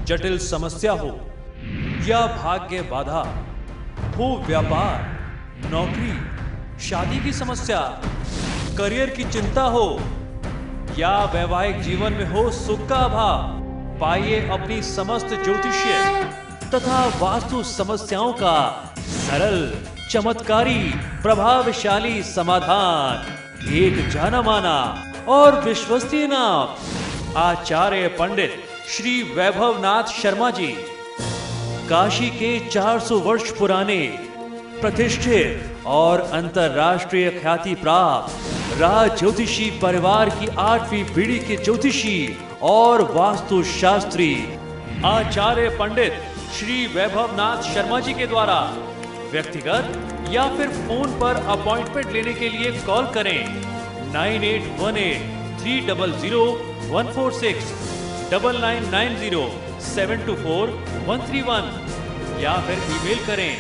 जटिल समस्या हो या भाग्य बाधा, हो व्यापार, नौकरी, शादी की समस्या, करियर की चिंता हो या वैवाहिक जीवन में हो सुख का अभाव, पाइए अपनी समस्त ज्योतिषीय तथा वास्तु समस्याओं का सरल, चमत्कारी, प्रभावशाली समाधान। एक जाना माना और विश्वसनीय नाम, आचार्य पंडित श्री वैभवनाथ शर्मा जी, काशी के 400 वर्ष पुराने प्रतिष्ठित और अंतरराष्ट्रीय ख्याति प्राप्त राज ज्योतिषी परिवार की 8वीं पीढ़ी के ज्योतिषी और वास्तु शास्त्री आचार्य पंडित श्री वैभवनाथ शर्मा जी के द्वारा व्यक्तिगत या फिर फोन पर अपॉइंटमेंट लेने के लिए कॉल करें 9818-300-146, 9990-724-131 या फिर ईमेल करें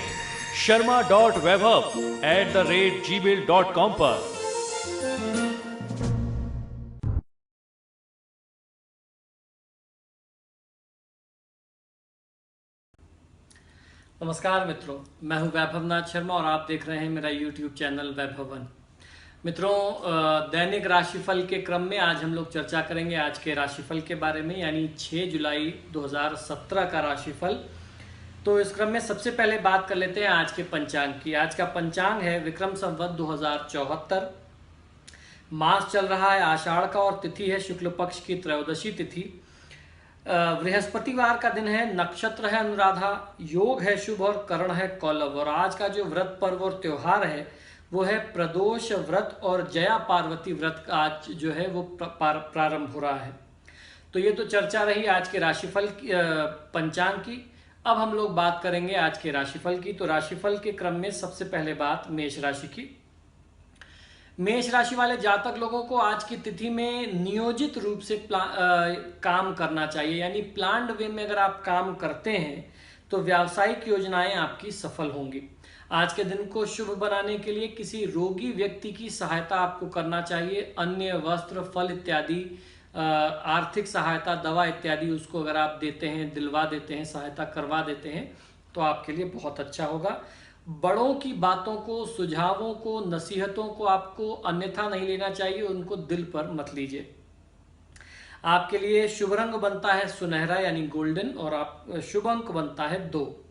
sharma.vaibhav@gmail.com पर। नमस्कार मित्रों, मैं हूं वैभवनाथ शर्मा और आप देख रहे हैं मेरा YouTube चैनल वैभवन। मित्रों, दैनिक राशिफल के क्रम में आज हम लोग चर्चा करेंगे आज के राशिफल के बारे में, यानी 6 जुलाई 2017 का राशिफल। तो इस क्रम में सबसे पहले बात कर लेते हैं आज के पंचांग की। आज का पंचांग है विक्रम संवत 2074। मास चल रहा है आषाढ़ का और तिथि है शुक्ल पक्ष की त्रयोदशी तिथि। बृहस्पतिवार का दिन है, नक्षत्र है अनुराधा, योग है शुभ और करण है कौलव। और आज का जो व्रत पर्व और त्योहार है वो है प्रदोष व्रत और जया पार्वती व्रत का आज जो है वो प्रारंभ हो रहा है। तो ये तो चर्चा रही आज के राशिफल की, पंचांग की। अब हम लोग बात करेंगे आज के राशिफल की। तो राशिफल के क्रम में सबसे पहले बात मेष राशि की। मेष राशि वाले जातक लोगों को आज की तिथि में नियोजित रूप से काम करना चाहिए, यानी प्लान्ड वे में अगर आप काम करते हैं तो व्यावसायिक योजनाएं आपकी सफल होंगी। आज के दिन को शुभ बनाने के लिए किसी रोगी व्यक्ति की सहायता आपको करना चाहिए। अन्य वस्त्र, फल इत्यादि, आर्थिक सहायता, दवा इत्यादि उसको अगर आप देते हैं, दिलवा देते हैं, सहायता करवा देते हैं तो आपके लिए बहुत अच्छा होगा। बड़ों की बातों को, सुझावों को, नसीहतों को आपको अन्यथा नहीं लेना चाहिए, उनको दिल पर मत लीजिए। आपके लिए शुभ रंग बनता है सुनहरा यानी गोल्डन और आप शुभ अंक बनता है 2।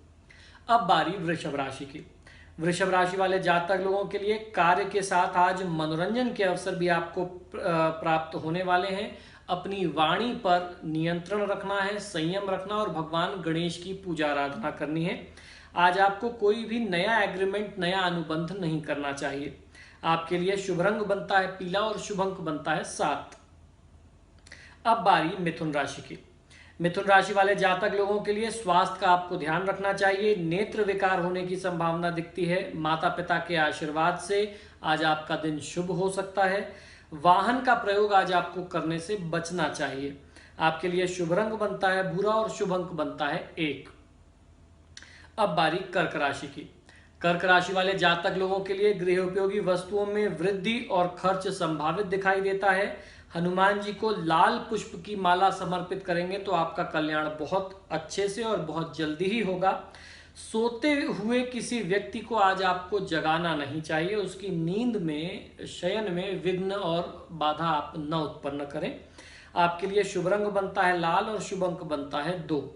अब बारी वृषभ राशि की। वृषभ राशि वाले जातक लोगों के लिए कार्य के साथ आज मनोरंजन के अवसर भी आपको प्राप्त होने वाले हैं। अपनी वाणी पर नियंत्रण रखना है, संयम रखना और भगवान गणेश की पूजा आराधना करनी है। आज आपको कोई भी नया एग्रीमेंट, नया अनुबंध नहीं करना चाहिए। आपके लिए शुभ रंग बनता है पीला और शुभ अंक बनता है 7। अब बारी मिथुन राशि की। मिथुन राशि वाले जातक लोगों के लिए स्वास्थ्य का आपको ध्यान रखना चाहिए। नेत्र विकार होने की संभावना दिखती है। माता पिता के आशीर्वाद से आज आपका दिन शुभ हो सकता है। वाहन का प्रयोग आज आपको करने से बचना चाहिए। आपके लिए शुभ रंग बनता है भूरा और शुभ अंक बनता है 1। अब बारी कर्क राशि की। कर्क राशि वाले जातक लोगों के लिए गृह उपयोगी वस्तुओं में वृद्धि और खर्च संभावित दिखाई देता है। हनुमान जी को लाल पुष्प की माला समर्पित करेंगे तो आपका कल्याण बहुत अच्छे से और बहुत जल्दी ही होगा। सोते हुए किसी व्यक्ति को आज आपको जगाना नहीं चाहिए। उसकी नींद में, शयन में विघ्न और बाधा आप न उत्पन्न करें। आपके लिए शुभ रंग बनता है लाल और शुभ अंक बनता है 2।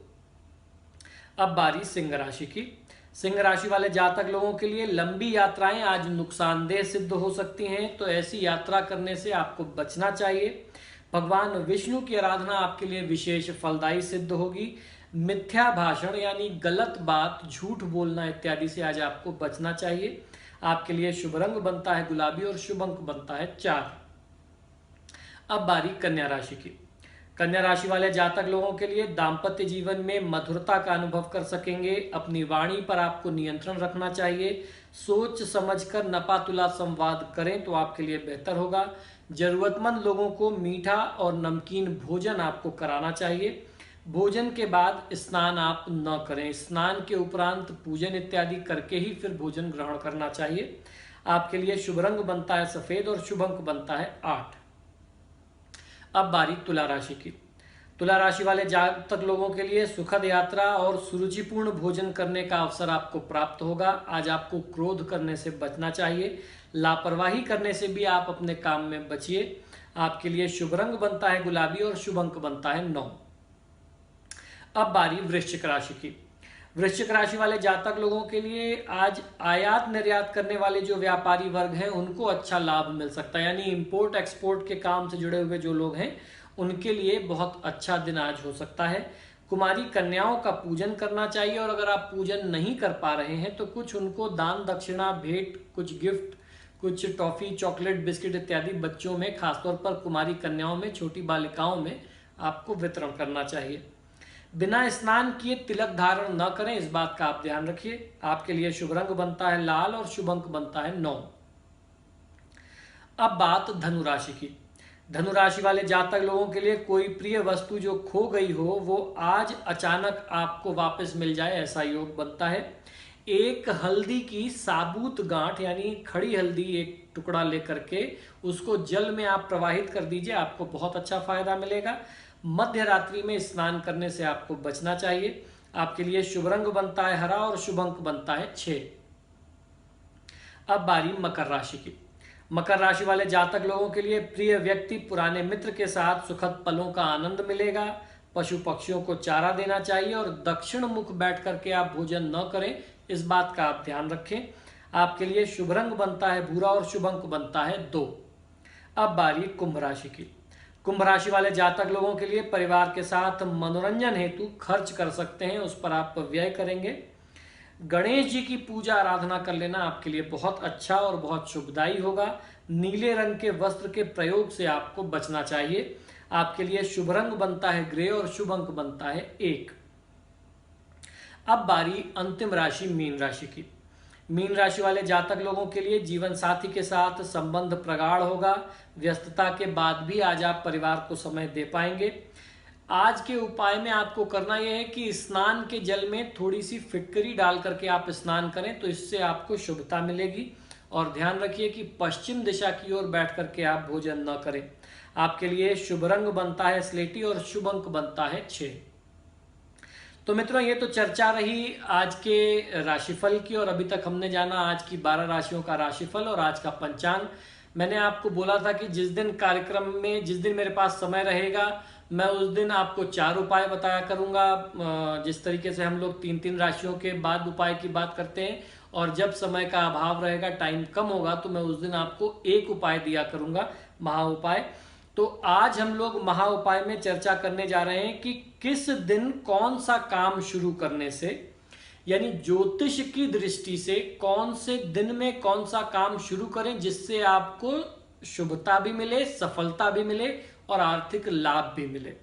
अब बारी सिंह राशि की। सिंह राशि वाले जातक लोगों के लिए लंबी यात्राएं आज नुकसानदेह सिद्ध हो सकती हैं, तो ऐसी यात्रा करने से आपको बचना चाहिए। भगवान विष्णु की आराधना आपके लिए विशेष फलदायी सिद्ध होगी। मिथ्या भाषण यानी गलत बात, झूठ बोलना इत्यादि से आज आपको बचना चाहिए। आपके लिए शुभ रंग बनता है गुलाबी और शुभ अंक बनता है 4। अब बारी कन्या राशि की। कन्या राशि वाले जातक लोगों के लिए दाम्पत्य जीवन में मधुरता का अनुभव कर सकेंगे। अपनी वाणी पर आपको नियंत्रण रखना चाहिए। सोच समझकर नपातुला संवाद करें तो आपके लिए बेहतर होगा। जरूरतमंद लोगों को मीठा और नमकीन भोजन आपको कराना चाहिए। भोजन के बाद स्नान आप न करें। स्नान के उपरांत पूजन इत्यादि करके ही फिर भोजन ग्रहण करना चाहिए। आपके लिए शुभ रंग बनता है सफेद और शुभ अंक बनता है 8। अब बारी तुला राशि की। तुला राशि वाले जातक लोगों के लिए सुखद यात्रा और सुरुचिपूर्ण भोजन करने का अवसर आपको प्राप्त होगा। आज आपको क्रोध करने से बचना चाहिए, लापरवाही करने से भी आप अपने काम में बचिए। आपके लिए शुभ रंग बनता है गुलाबी और शुभ अंक बनता है 9। अब बारी वृश्चिक राशि की। वृश्चिक राशि वाले जातक लोगों के लिए आज आयात निर्यात करने वाले जो व्यापारी वर्ग हैं उनको अच्छा लाभ मिल सकता है, यानी इंपोर्ट एक्सपोर्ट के काम से जुड़े हुए जो लोग हैं उनके लिए बहुत अच्छा दिन आज हो सकता है। कुमारी कन्याओं का पूजन करना चाहिए, और अगर आप पूजन नहीं कर पा रहे हैं तो कुछ उनको दान दक्षिणा भेंट, कुछ गिफ्ट, कुछ टॉफी चॉकलेट बिस्किट इत्यादि बच्चों में, खासतौर पर कुमारी कन्याओं में, छोटी बालिकाओं में आपको वितरण करना चाहिए। बिना स्नान किए तिलक धारण न करें, इस बात का आप ध्यान रखिए। आपके लिए शुभ रंग बनता है लाल और शुभ अंक बनता है 9। अब बात धनु राशि की। धनु राशि वाले जातक लोगों के लिए कोई प्रिय वस्तु जो खो गई हो वो आज अचानक आपको वापस मिल जाए, ऐसा योग बनता है। एक हल्दी की साबुत गांठ यानी खड़ी हल्दी एक टुकड़ा लेकर के उसको जल में आप प्रवाहित कर दीजिए, आपको बहुत अच्छा फायदा मिलेगा। मध्य रात्रि में स्नान करने से आपको बचना चाहिए। आपके लिए शुभ रंग बनता है हरा और शुभ अंक बनता है 6। अब बारी मकर राशि की। मकर राशि वाले जातक लोगों के लिए प्रिय व्यक्ति, पुराने मित्र के साथ सुखद पलों का आनंद मिलेगा। पशु पक्षियों को चारा देना चाहिए और दक्षिण मुख बैठ करके आप भोजन न करें, इस बात का आप ध्यान रखें। आपके लिए शुभ रंग बनता है भूरा और शुभ अंक बनता है 2। अब बारी कुंभ राशि की। कुंभ राशि वाले जातक लोगों के लिए परिवार के साथ मनोरंजन हेतु खर्च कर सकते हैं, उस पर आप व्यय करेंगे। गणेश जी की पूजा आराधना कर लेना आपके लिए बहुत अच्छा और बहुत शुभदायी होगा। नीले रंग के वस्त्र के प्रयोग से आपको बचना चाहिए। आपके लिए शुभ रंग बनता है ग्रे और शुभ अंक बनता है 1। अब बारी अंतिम राशि मीन राशि की। मीन राशि वाले जातक लोगों के लिए जीवन साथी के साथ संबंध प्रगाढ़ होगा। व्यस्तता के बाद भी आज आप परिवार को समय दे पाएंगे। आज के उपाय में आपको करना यह है कि स्नान के जल में थोड़ी सी फिटकरी डाल करके आप स्नान करें, तो इससे आपको शुभता मिलेगी। और ध्यान रखिए कि पश्चिम दिशा की ओर बैठ करके आप भोजन न करें। आपके लिए शुभ रंग बनता है स्लेटी और शुभ अंक बनता है 6। तो मित्रों, ये तो चर्चा रही आज के राशिफल की, और अभी तक हमने जाना आज की 12 राशियों का राशिफल और आज का पंचांग। मैंने आपको बोला था कि जिस दिन कार्यक्रम में, जिस दिन मेरे पास समय रहेगा, मैं उस दिन आपको 4 उपाय बताया करूंगा। जिस तरीके से हम लोग 3-3 राशियों के बाद उपाय की बात करते हैं, और जब समय का अभाव रहेगा, टाइम कम होगा, तो मैं उस दिन आपको 1 उपाय दिया करूंगा, महा उपाय। तो आज हम लोग महा उपाय में चर्चा करने जा रहे हैं कि किस दिन कौन सा काम शुरू करने से, यानी ज्योतिष की दृष्टि से कौन से दिन में कौन सा काम शुरू करें जिससे आपको शुभता भी मिले, सफलता भी मिले और आर्थिक लाभ भी मिले।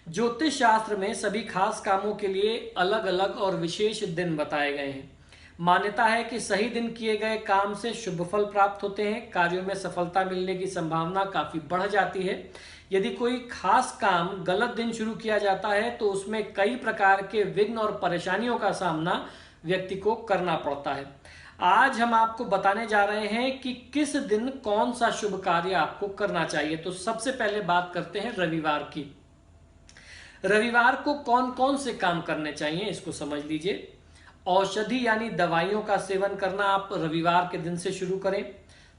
ज्योतिष शास्त्र में सभी खास कामों के लिए अलग अलग और विशेष दिन बताए गए हैं। मान्यता है कि सही दिन किए गए काम से शुभ फल प्राप्त होते हैं, कार्यों में सफलता मिलने की संभावना काफी बढ़ जाती है। यदि कोई खास काम गलत दिन शुरू किया जाता है तो उसमें कई प्रकार के विघ्न और परेशानियों का सामना व्यक्ति को करना पड़ता है। आज हम आपको बताने जा रहे हैं कि किस दिन कौन सा शुभ कार्य आपको करना चाहिए। तो सबसे पहले बात करते हैं रविवार की। रविवार को कौन कौन से काम करने चाहिए, इसको समझ लीजिए। औषधि यानी दवाइयों का सेवन करना आप रविवार के दिन से शुरू करें।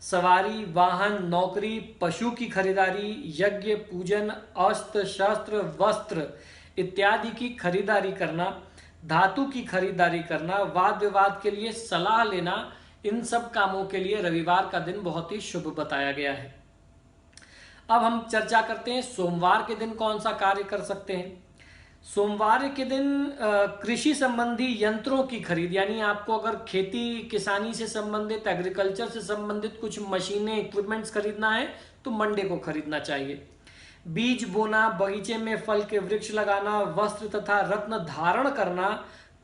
सवारी, वाहन, नौकरी, पशु की खरीदारी, यज्ञ, पूजन, अस्त्र शस्त्र, वस्त्र इत्यादि की खरीदारी करना, धातु की खरीदारी करना, वाद विवाद के लिए सलाह लेना, इन सब कामों के लिए रविवार का दिन बहुत ही शुभ बताया गया है। अब हम चर्चा करते हैं सोमवार के दिन कौन सा कार्य कर सकते हैं। सोमवार के दिन कृषि संबंधी यंत्रों की खरीद, यानी आपको अगर खेती किसानी से संबंधित, एग्रीकल्चर से संबंधित कुछ मशीनें, इक्विपमेंट्स खरीदना है तो मंडे को खरीदना चाहिए। बीज बोना, बगीचे में फल के वृक्ष लगाना, वस्त्र तथा रत्न धारण करना,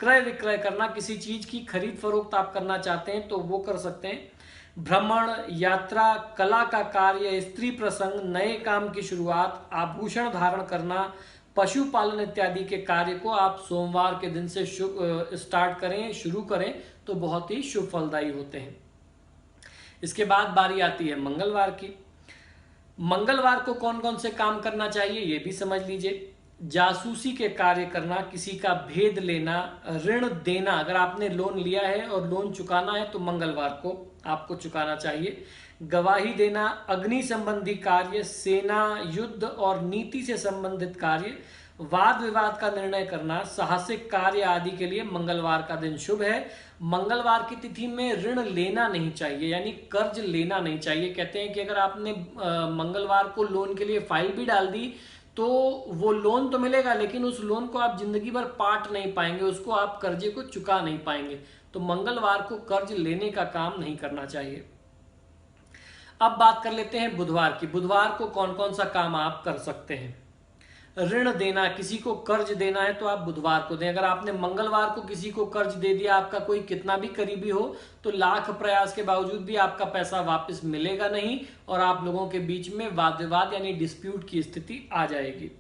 क्रय विक्रय करना, किसी चीज की खरीद फरोख्त आप करना चाहते हैं तो वो कर सकते हैं। भ्रमण, यात्रा, कला का कार्य, स्त्री प्रसंग, नए काम की शुरुआत, आभूषण धारण करना, पशुपालन इत्यादि के कार्य को आप सोमवार के दिन से स्टार्ट करें, शुरू करें तो बहुत ही शुभ फलदायी होते हैं। इसके बाद बारी आती है मंगलवार की। मंगलवार को कौन कौन से काम करना चाहिए ये भी समझ लीजिए। जासूसी के कार्य करना, किसी का भेद लेना, ऋण देना, अगर आपने लोन लिया है और लोन चुकाना है तो मंगलवार को आपको चुकाना चाहिए। गवाही देना, अग्नि संबंधी कार्य, सेना, युद्ध और नीति से संबंधित कार्य, वाद विवाद का निर्णय करना, साहसिक कार्य आदि के लिए मंगलवार का दिन शुभ है। मंगलवार की तिथि में ऋण लेना नहीं चाहिए, यानी कर्ज लेना नहीं चाहिए। कहते हैं कि अगर आपने मंगलवार को लोन के लिए फाइल भी डाल दी तो वो लोन तो मिलेगा, लेकिन उस लोन को आप जिंदगी भर पाट नहीं पाएंगे, उसको आप कर्जे को चुका नहीं पाएंगे। तो मंगलवार को कर्ज लेने का काम नहीं करना चाहिए। अब बात कर लेते हैं बुधवार की। बुधवार को कौन कौन सा काम आप कर सकते हैं। ऋण देना, किसी को कर्ज देना है तो आप बुधवार को दें। अगर आपने मंगलवार को किसी को कर्ज दे दिया, आपका कोई कितना भी करीबी हो, तो लाख प्रयास के बावजूद भी आपका पैसा वापस मिलेगा नहीं और आप लोगों के बीच में वाद विवाद यानी डिस्प्यूट की स्थिति आ जाएगी।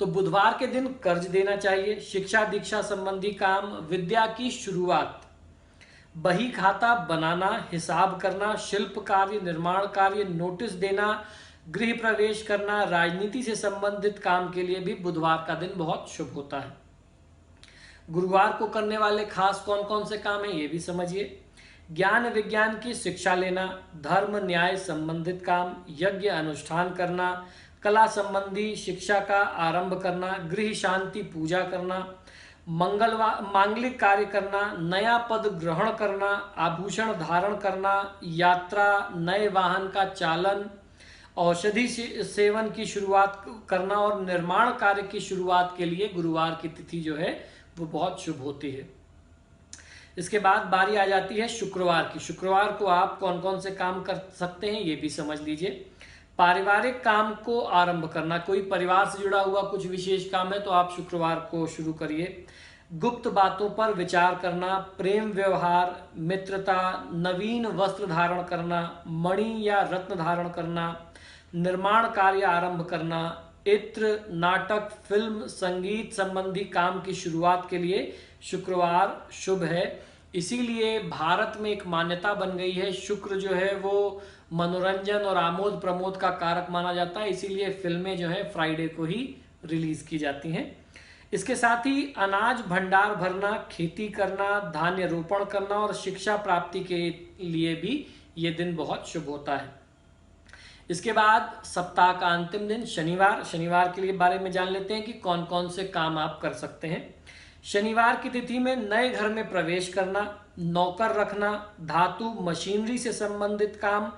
तो बुधवार के दिन कर्ज देना चाहिए। शिक्षा दीक्षा संबंधी काम, विद्या की शुरुआत, बही खाता बनाना, हिसाब करना, शिल्प कार्य, निर्माण कार्य, नोटिस देना, गृह प्रवेश करना, राजनीति से संबंधित काम के लिए भी बुधवार का दिन बहुत शुभ होता है। गुरुवार को करने वाले खास कौन कौन से काम हैं ये भी समझिए। ज्ञान विज्ञान की शिक्षा लेना, धर्म न्याय संबंधित काम, यज्ञ अनुष्ठान करना, कला संबंधी शिक्षा का आरंभ करना, गृह शांति पूजा करना, मांगलिक कार्य करना, नया पद ग्रहण करना, आभूषण धारण करना, यात्रा, नए वाहन का चालन, औषधि सेवन की शुरुआत करना और निर्माण कार्य की शुरुआत के लिए गुरुवार की तिथि जो है वो बहुत शुभ होती है। इसके बाद बारी आ जाती है शुक्रवार की। शुक्रवार को आप कौन कौन से काम कर सकते हैं ये भी समझ लीजिए। पारिवारिक काम को आरंभ करना, कोई परिवार से जुड़ा हुआ कुछ विशेष काम है तो आप शुक्रवार को शुरू करिए। गुप्त बातों पर विचार करना, प्रेम व्यवहार, मित्रता, नवीन वस्त्र धारण करना, मणि या रत्न धारण करना, निर्माण कार्य आरंभ करना, इत्र, नाटक, फिल्म, संगीत संबंधी काम की शुरुआत के लिए शुक्रवार शुभ है। इसीलिए भारत में एक मान्यता बन गई है, शुक्र जो है वो मनोरंजन और आमोद प्रमोद का कारक माना जाता है, इसीलिए फिल्में जो है फ्राइडे को ही रिलीज की जाती हैं। इसके साथ ही अनाज भंडार भरना, खेती करना, धान्य रोपण करना और शिक्षा प्राप्ति के लिए भी ये दिन बहुत शुभ होता है। इसके बाद सप्ताह का अंतिम दिन शनिवार। शनिवार के लिए बारे में जान लेते हैं कि कौन कौन से काम आप कर सकते हैं। शनिवार की तिथि में नए घर में प्रवेश करना, नौकर रखना, धातु मशीनरी से संबंधित काम,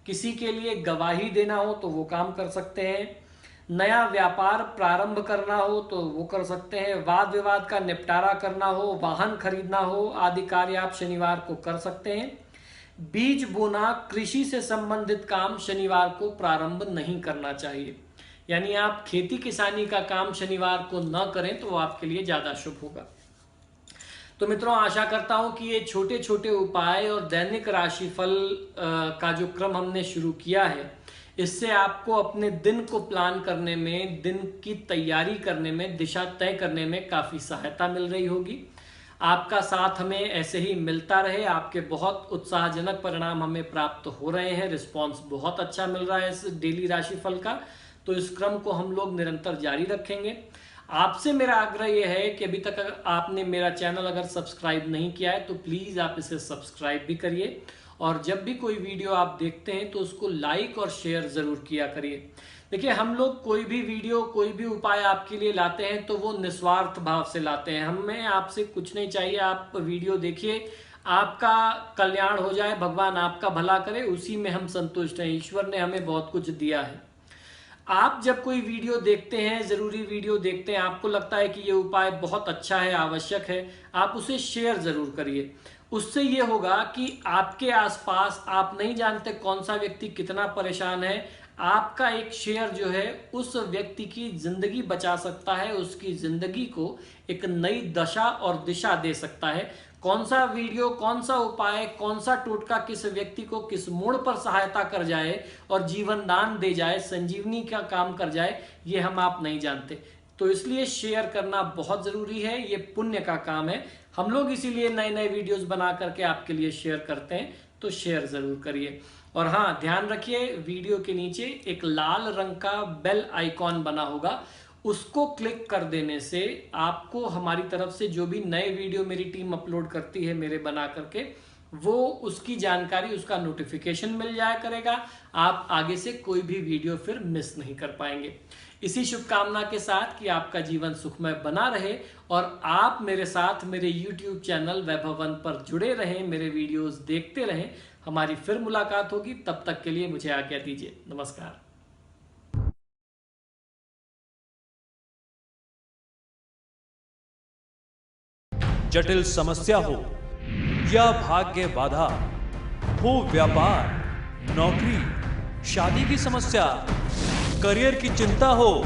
किसी के लिए गवाही देना हो तो वो काम कर सकते हैं, नया व्यापार प्रारंभ करना हो तो वो कर सकते हैं, वाद विवाद का निपटारा करना हो, वाहन खरीदना हो आदि कार्य आप शनिवार को कर सकते हैं। बीज बोना, कृषि से संबंधित काम शनिवार को प्रारंभ नहीं करना चाहिए, यानी आप खेती किसानी का काम शनिवार को न करें तो वो आपके लिए ज्यादा शुभ होगा। तो मित्रों, आशा करता हूं कि ये छोटे छोटे उपाय और दैनिक राशिफल का जो क्रम हमने शुरू किया है, इससे आपको अपने दिन को प्लान करने में, दिन की तैयारी करने में, दिशा तय करने में काफी सहायता मिल रही होगी। आपका साथ हमें ऐसे ही मिलता रहे। आपके बहुत उत्साहजनक परिणाम हमें प्राप्त हो रहे हैं, रिस्पांस बहुत अच्छा मिल रहा है इस डेली राशिफल का। तो इस क्रम को हम लोग निरंतर जारी रखेंगे। आपसे मेरा आग्रह यह है कि अभी तक अगर आपने मेरा चैनल अगर सब्सक्राइब नहीं किया है तो प्लीज़ आप इसे सब्सक्राइब भी करिए, और जब भी कोई वीडियो आप देखते हैं तो उसको लाइक और शेयर ज़रूर किया करिए। देखिए, हम लोग कोई भी वीडियो, कोई भी उपाय आपके लिए लाते हैं तो वो निस्वार्थ भाव से लाते हैं। हमें आपसे कुछ नहीं चाहिए, आप वीडियो देखिए, आपका कल्याण हो जाए, भगवान आपका भला करे, उसी में हम संतुष्ट हैं। ईश्वर ने हमें बहुत कुछ दिया है। आप जब कोई वीडियो देखते हैं, ज़रूरी वीडियो देखते हैं, आपको लगता है कि ये उपाय बहुत अच्छा है, आवश्यक है, आप उसे शेयर ज़रूर करिए। उससे ये होगा कि आपके आसपास, आप नहीं जानते कौन सा व्यक्ति कितना परेशान है, आपका एक शेयर जो है उस व्यक्ति की जिंदगी बचा सकता है, उसकी जिंदगी को एक नई दशा और दिशा दे सकता है। कौन सा वीडियो, कौन सा उपाय, कौन सा टोटका किस व्यक्ति को किस मोड़ पर सहायता कर जाए और जीवन दान दे जाए, संजीवनी का काम कर जाए, ये हम आप नहीं जानते। तो इसलिए शेयर करना बहुत ज़रूरी है, ये पुण्य का काम है। हम लोग इसीलिए नए नए वीडियोस बना करके आपके लिए शेयर करते हैं तो शेयर ज़रूर करिए। और हाँ, ध्यान रखिए, वीडियो के नीचे एक लाल रंग का बेल आइकॉन बना होगा, उसको क्लिक कर देने से आपको हमारी तरफ से जो भी नए वीडियो मेरी टीम अपलोड करती है मेरे बना करके, वो उसकी जानकारी, उसका नोटिफिकेशन मिल जाया करेगा। आप आगे से कोई भी वीडियो फिर मिस नहीं कर पाएंगे। इसी शुभकामना के साथ कि आपका जीवन सुखमय बना रहे और आप मेरे साथ मेरे YouTube चैनल वैभव वन पर जुड़े रहें, मेरे वीडियोस देखते रहें। हमारी फिर मुलाकात होगी, तब तक के लिए मुझे आज्ञा दीजिए। नमस्कार। जटिल समस्या हो या भाग्य बाधा, हो व्यापार, नौकरी, शादी की समस्या, करियर की चिंता हो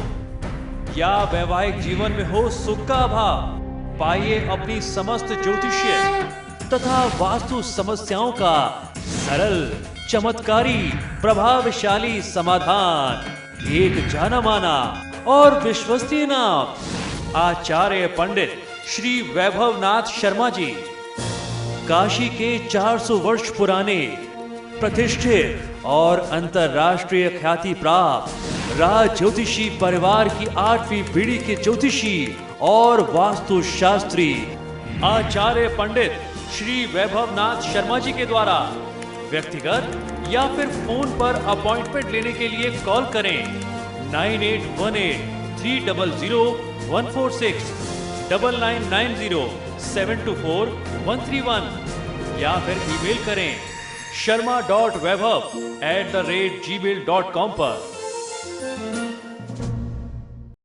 या वैवाहिक जीवन में हो सुख का अभाव, पाइए अपनी समस्त ज्योतिषीय तथा वास्तु समस्याओं का सरल, चमत्कारी, प्रभावशाली समाधान। एक जाना माना और विश्वसनीय नाम, आचार्य पंडित श्री वैभवनाथ शर्मा जी, काशी के 400 वर्ष पुराने प्रतिष्ठित और अंतरराष्ट्रीय ख्याति प्राप्त राज ज्योतिषी परिवार की 8वीं पीढ़ी के ज्योतिषी और वास्तु शास्त्री आचार्य पंडित श्री वैभवनाथ शर्मा जी के द्वारा व्यक्तिगत या फिर फोन पर अपॉइंटमेंट लेने के लिए कॉल करें 9818300146, 9990724131 या फिर ईमेल करें sharma.vaibhav@gmail.com पर।